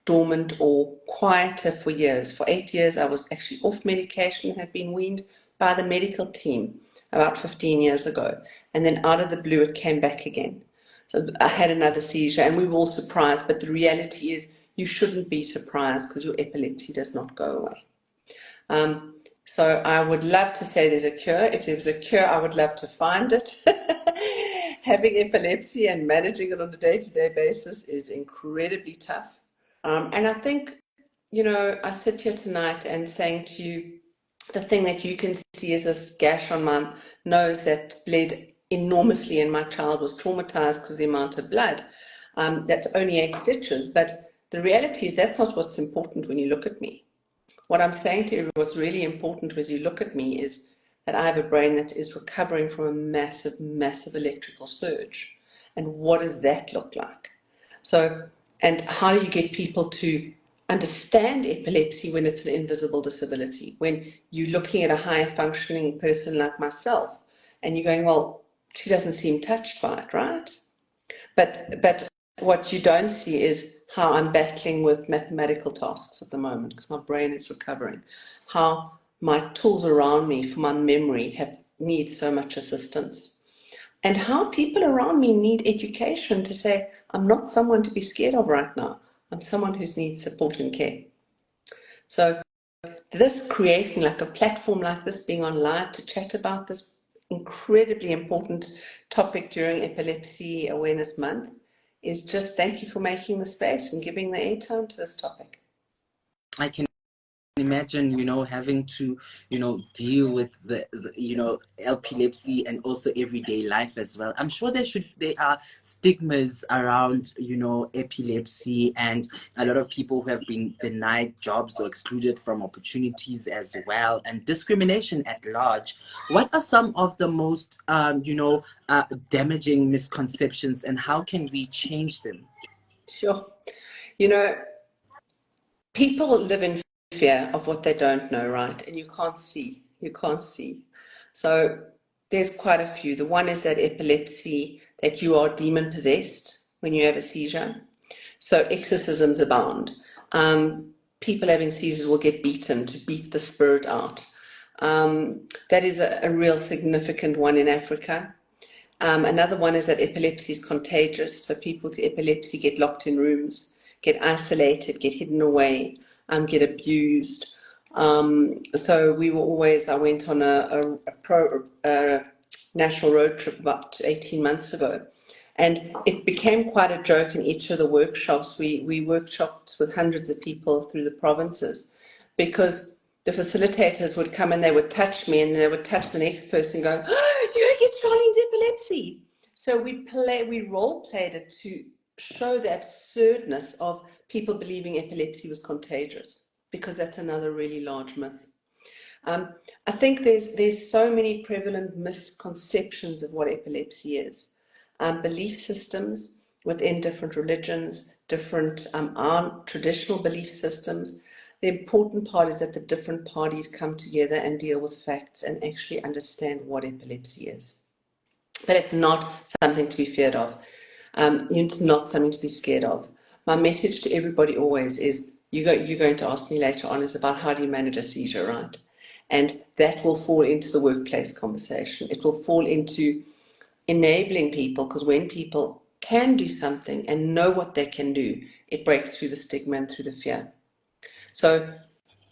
dormant or quieter for years. For 8 years, I was actually off medication, had been weaned, by the medical team about 15 years ago. And then out of the blue, it came back again. So I had another seizure and we were all surprised, but the reality is you shouldn't be surprised because your epilepsy does not go away. So I would love to say there's a cure. If there was a cure, I would love to find it. Having epilepsy and managing it on a day-to-day basis is incredibly tough. And I think, you know, I sit here tonight and saying to you, the thing that you can see is this gash on my nose that bled enormously and my child was traumatized because of the amount of blood. That's only 8 stitches, but the reality is that's not what's important when you look at me. What I'm saying to you, what's really important as you look at me is that I have a brain that is recovering from a massive, massive electrical surge. And what does that look like? So, and how do you get people to understand epilepsy when it's an invisible disability? When you're looking at a high functioning person like myself and you're going, well, she doesn't seem touched by it, right? But what you don't see is how I'm battling with mathematical tasks at the moment because my brain is recovering. How my tools around me for my memory need so much assistance. And how people around me need education to say, I'm not someone to be scared of right now. I'm someone who needs support and care. So this creating like a platform like this, being online to chat about this incredibly important topic during Epilepsy Awareness Month is just thank you for making the space and giving the airtime to this topic. I can imagine, you know, having to, you know, deal with the you know, epilepsy and also everyday life as well. I'm sure there are stigmas around, you know, epilepsy, and a lot of people who have been denied jobs or excluded from opportunities as well, and discrimination at large. What are some of the most damaging misconceptions, and how can we change them? Sure. You know, people live in fear of what they don't know, right? And you can't see. So there's quite a few. The one is that epilepsy, that you are demon possessed when you have a seizure. So exorcisms abound. People having seizures will get beaten to beat the spirit out. That is a real significant one in Africa. Another one is that epilepsy is contagious. So people with epilepsy get locked in rooms, get isolated, get hidden away, get abused. So I went on a national road trip about 18 months ago. And it became quite a joke in each of the workshops. We workshopped with hundreds of people through the provinces because the facilitators would come and they would touch me and they would touch the next person going, oh, you're going to get Charlene's epilepsy. So we role played it to show the absurdness of people believing epilepsy was contagious, because that's another really large myth. I think there's so many prevalent misconceptions of what epilepsy is. Belief systems within different religions, different our traditional belief systems. The important part is that the different parties come together and deal with facts and actually understand what epilepsy is. But it's not something to be feared of. It's not something to be scared of. My message to everybody always is, you're going to ask me later on is about how do you manage a seizure, right? And that will fall into the workplace conversation. It will fall into enabling people, because when people can do something and know what they can do, it breaks through the stigma and through the fear. So,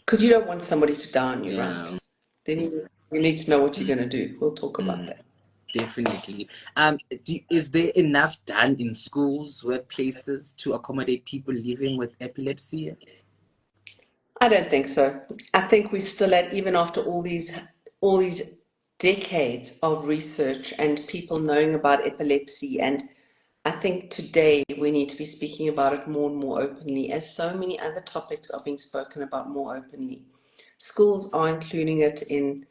because you don't want somebody to die on you, right? Then you need to know what you're going to do. We'll talk about that. Definitely. Is there enough done in schools, workplaces to accommodate people living with epilepsy? I don't think so. I think we're still at, even after all these decades of research and people knowing about epilepsy, and I think today we need to be speaking about it more and more openly, as so many other topics are being spoken about more openly. Schools are including it in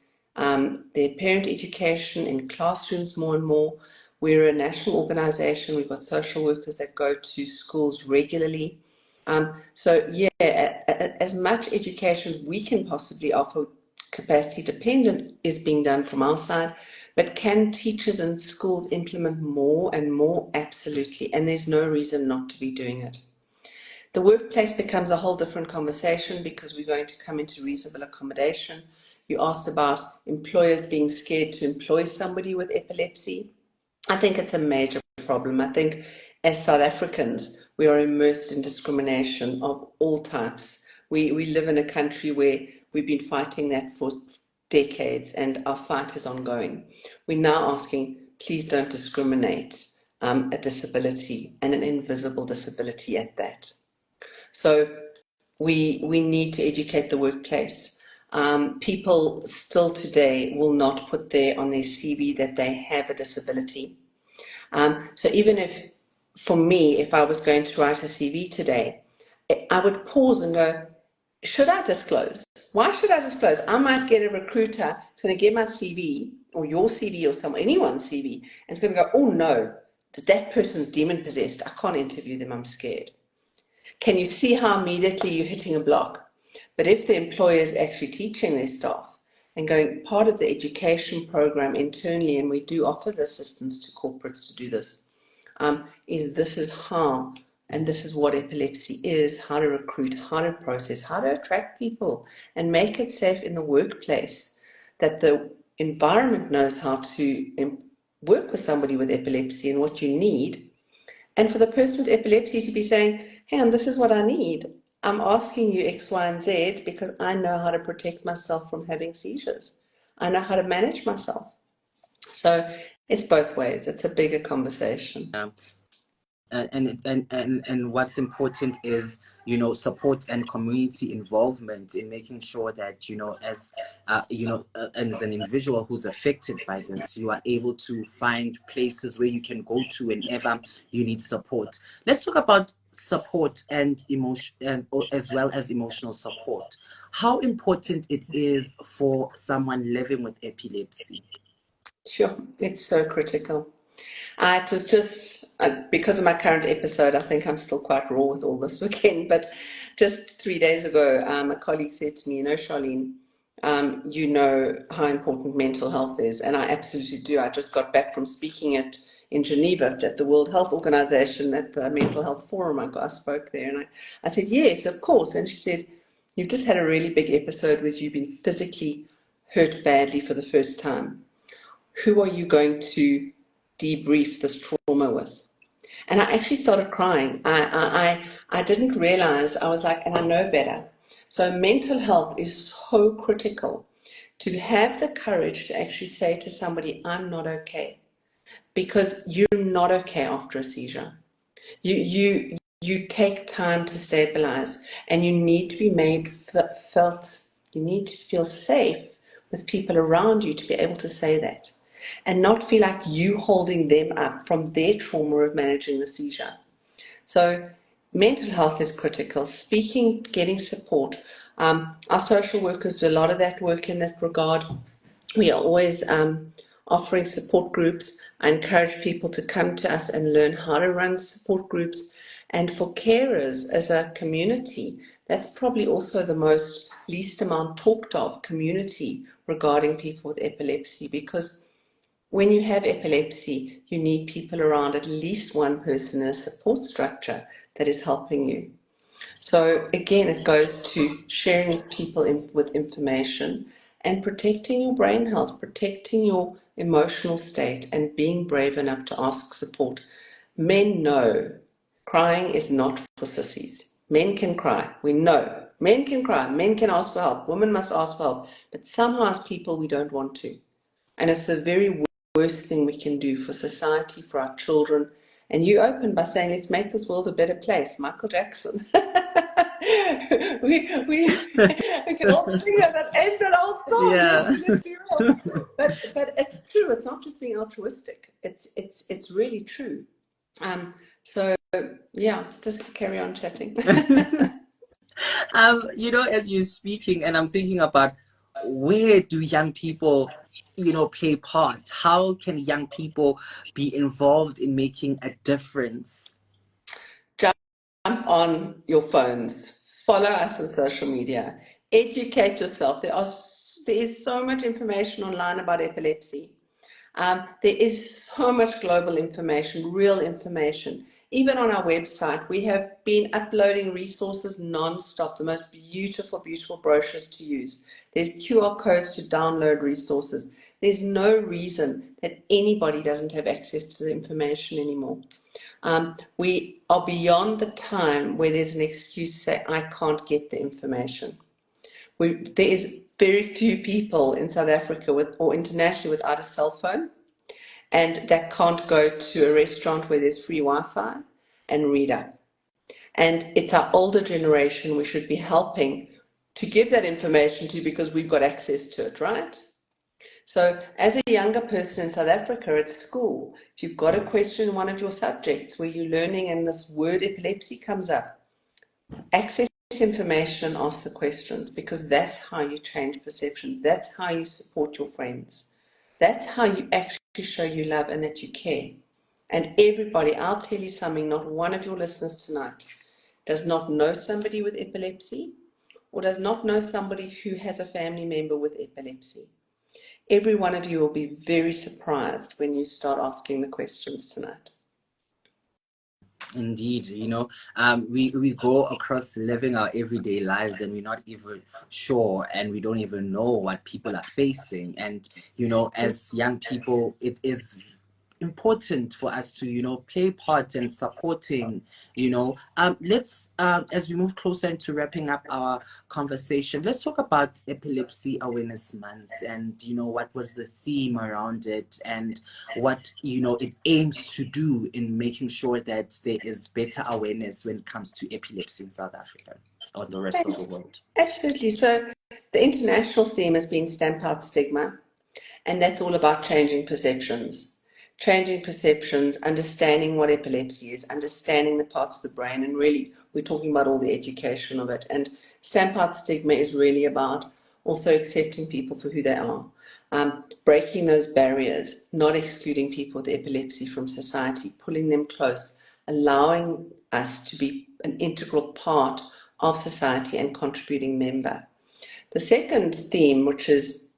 their parent education, in classrooms more and more. We're a national organisation. We've got social workers that go to schools regularly. So yeah, as much education as we can possibly offer, capacity dependent, is being done from our side. But can teachers and schools implement more and more? Absolutely. And there's no reason not to be doing it. The workplace becomes a whole different conversation, because we're going to come into reasonable accommodation. You asked about employers being scared to employ somebody with epilepsy. I think it's a major problem. I think as South Africans, we are immersed in discrimination of all types. We live in a country where we've been fighting that for decades, and our fight is ongoing. We're now asking, please don't discriminate a disability, and an invisible disability at that. So we need to educate the workplace. People still today will not put there on their CV that they have a disability. So even if, for me, if I was going to write a CV today, I would pause and go, should I disclose? Why should I disclose? I might get a recruiter that's going to get my CV, or your CV, or anyone's CV, and it's going to go, oh no, that person's demon possessed. I can't interview them, I'm scared. Can you see how immediately you're hitting a block? But if the employer is actually teaching their staff and going, part of the education program internally, and we do offer the assistance to corporates to do this, is this is how, and this is what epilepsy is, how to recruit, how to process, how to attract people and make it safe in the workplace, that the environment knows how to work with somebody with epilepsy and what you need. And for the person with epilepsy to be saying, hang on, this is what I need. I'm asking you X, Y, and Z because I know how to protect myself from having seizures. I know how to manage myself. So it's both ways. It's a bigger conversation. And what's important is, support and community involvement in making sure that, as as an individual who's affected by this, you are able to find places where you can go to whenever you need support. Let's talk about support and emotion, and as well as emotional support. How important it is for someone living with epilepsy? Sure, it's so critical. It was just because of my current episode, I think I'm still quite raw with all this again. But just 3 days ago, a colleague said to me, Charlene, you know how important mental health is. And I absolutely do. I just got back from speaking in Geneva at the World Health Organization at the Mental Health Forum. I spoke there, and I said, yes, of course. And she said, you've just had a really big episode where you've been physically hurt badly for the first time. Who are you going to debrief this trauma with? And I actually started crying. I didn't realize, I was like, and I know better. So mental health is so critical, to have the courage to actually say to somebody, I'm not okay, because you're not okay after a seizure. You take time to stabilize, and you need to be made felt, you need to feel safe with people around you to be able to say that, and not feel like you holding them up from their trauma of managing the seizure. So mental health is critical. Speaking, getting support. Our social workers do a lot of that work in that regard. We are always offering support groups. I encourage people to come to us and learn how to run support groups. And for carers as a community, that's probably also the most least amount talked of community regarding people with epilepsy, because when you have epilepsy, you need people around, at least one person in a support structure that is helping you. So again, it goes to sharing with people with information and protecting your brain health, protecting your emotional state, and being brave enough to ask support. Men know crying is not for sissies. Men can cry. We know. Men can cry. Men can ask for help. Women must ask for help. But somehow as people, we don't want to. And it's the very worst thing we can do for society, for our children. And you open by saying, let's make this world a better place. Michael Jackson. we can all sing that end that old song. Yeah. Let's be real. But it's true. It's not just being altruistic. It's really true. So yeah, just carry on chatting. As you're speaking, and I'm thinking about, where do young people play part? How can young people be involved in making a difference? Jump on your phones, follow us on social media, educate yourself. There is so much information online about epilepsy. There is so much global information, real information. Even on our website, we have been uploading resources non-stop, the most beautiful, beautiful brochures to use. There's QR codes to download resources. There's no reason that anybody doesn't have access to the information anymore. We are beyond the time where there's an excuse to say, I can't get the information. There is very few people in South Africa or internationally without a cell phone, and that can't go to a restaurant where there's free Wi-Fi and read up. And it's our older generation we should be helping to give that information to, because we've got access to it, right? So as a younger person in South Africa at school, if you've got a question in one of your subjects where you're learning and this word epilepsy comes up, access information, ask the questions, because that's how you change perceptions. That's how you support your friends. That's how you actually show you love and that you care. And everybody, I'll tell you something, not one of your listeners tonight does not know somebody with epilepsy or does not know somebody who has a family member with epilepsy. Every one of you will be very surprised when you start asking the questions tonight. Indeed, we go across living our everyday lives and we're not even sure, and we don't even know what people are facing. And, as young people, it is important for us to play part in supporting. Let's as we move closer into wrapping up our conversation, let's talk about Epilepsy Awareness Month, and what was the theme around it, and what it aims to do in making sure that there is better awareness when it comes to epilepsy in South Africa or the rest of the world. Absolutely. So the international theme has been Stamp Out Stigma, and that's all about changing perceptions. Changing perceptions, understanding what epilepsy is, understanding the parts of the brain, and really we're talking about all the education of it. And Stamp Out Stigma is really about also accepting people for who they are, breaking those barriers, not excluding people with epilepsy from society, pulling them close, allowing us to be an integral part of society and contributing member. The second theme, which is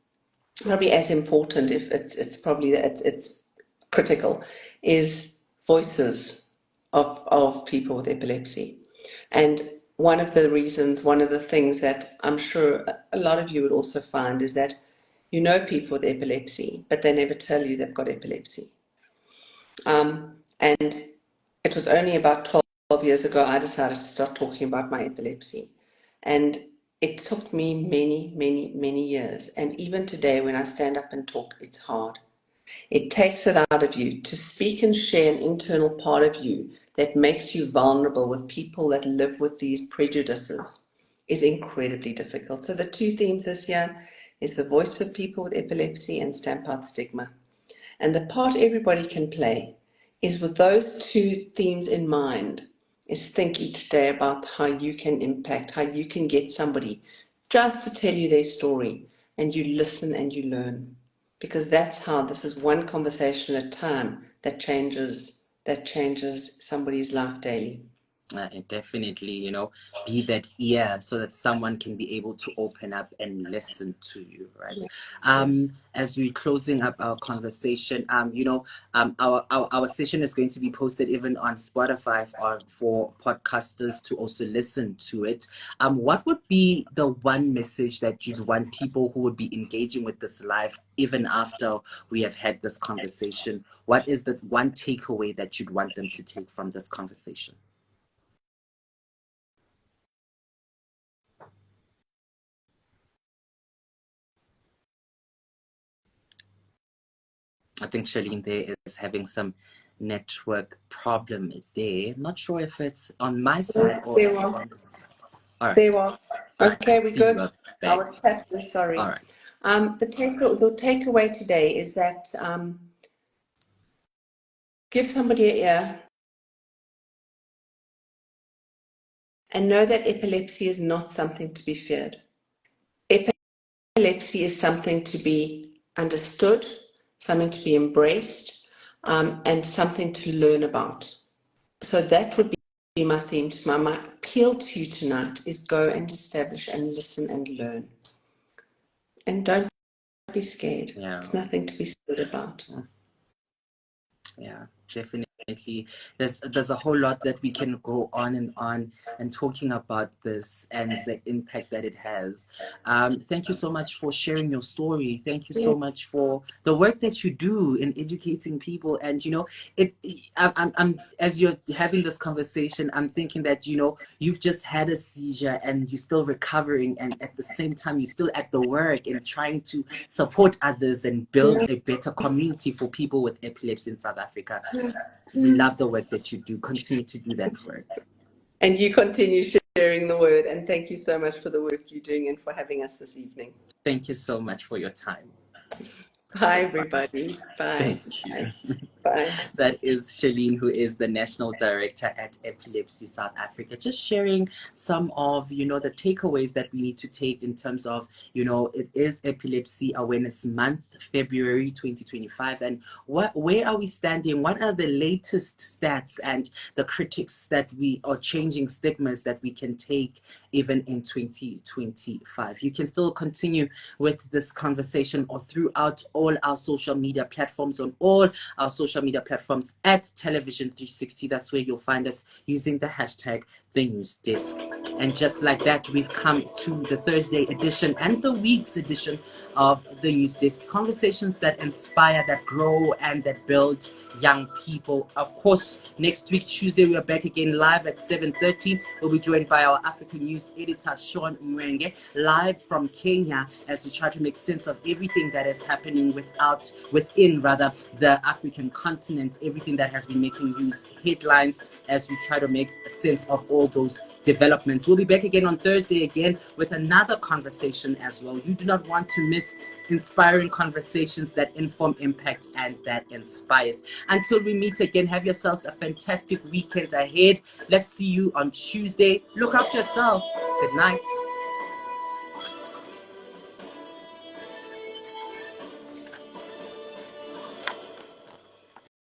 probably as important, if it's probably it's critical, is voices of people with epilepsy. And one of the things that I'm sure a lot of you would also find is that people with epilepsy, but they never tell you they've got epilepsy. And it was only about 12 years ago I decided to start talking about my epilepsy. And it took me many, many, many years. And even today, when I stand up and talk, it's hard. It takes it out of you to speak and share an internal part of you that makes you vulnerable with people that live with these prejudices is incredibly difficult. So the two themes this year is the voice of people with epilepsy and Stamp Out Stigma. And the part everybody can play is, with those two themes in mind, is think each day about how you can impact, how you can get somebody just to tell you their story, and you listen and you learn. Because that's how this is one conversation at a time that changes somebody's life daily. Definitely, be that ear so that someone can be able to open up and listen to you, right? As we're closing up our conversation, our session is going to be posted even on Spotify for podcasters to also listen to it. What would be the one message that you'd want people who would be engaging with this live even after we have had this conversation? What is the one takeaway that you'd want them to take from this conversation? I think Sharlene there is having some network problem there. Not sure if it's on my side or it's on his side. All right. There were. Okay, we're good. I was tapping, sorry. All right. The takeaway today is that give somebody an ear and know that epilepsy is not something to be feared. Epilepsy is something to be understood, something to be embraced, and something to learn about. So that would be my theme. My appeal to you tonight is go and establish and listen and learn. And don't be scared. Yeah. It's nothing to be scared about. Yeah, definitely. There's a whole lot that we can go on and talking about this and the impact that it has. Thank you so much for sharing your story. Thank you so much for the work that you do in educating people. And it I'm as you're having this conversation, I'm thinking that you've just had a seizure and you're still recovering, and at the same time you're still at the work and trying to support others and build a better community for people with epilepsy in South Africa. We love the work that you do. Continue to do that work. And you continue sharing the word. And thank you so much for the work you're doing and for having us this evening. Thank you so much for your time. Bye, everybody. Bye. Thank you. Bye. That is Sharlene, who is the National Director at Epilepsy South Africa, just sharing some of, the takeaways that we need to take in terms of, it is Epilepsy Awareness Month, February 2025. And where are we standing? What are the latest stats and the critics that we are changing stigmas that we can take even in 2025? You can still continue with this conversation or throughout all our social media platforms, on all our social media platforms at Television 360. That's where you'll find us using the hashtag TheNewsDesk. And just like that, we've come to the Thursday edition and the week's edition of the News Desk. Conversations that inspire, that grow, and that build young people. Of course, next week, Tuesday, we are back again live at 7:30. We'll be joined by our African news editor, Shaune Mogaila, live from Kenya, as we try to make sense of everything that is happening within the African continent, everything that has been making news headlines, as we try to make sense of all those developments. We'll be back again on Thursday again with another conversation as well. You do not want to miss inspiring conversations that inform, impact, and that inspires. Until we meet again, have yourselves a fantastic weekend ahead. Let's see you on Tuesday. Look after yourself. Good night.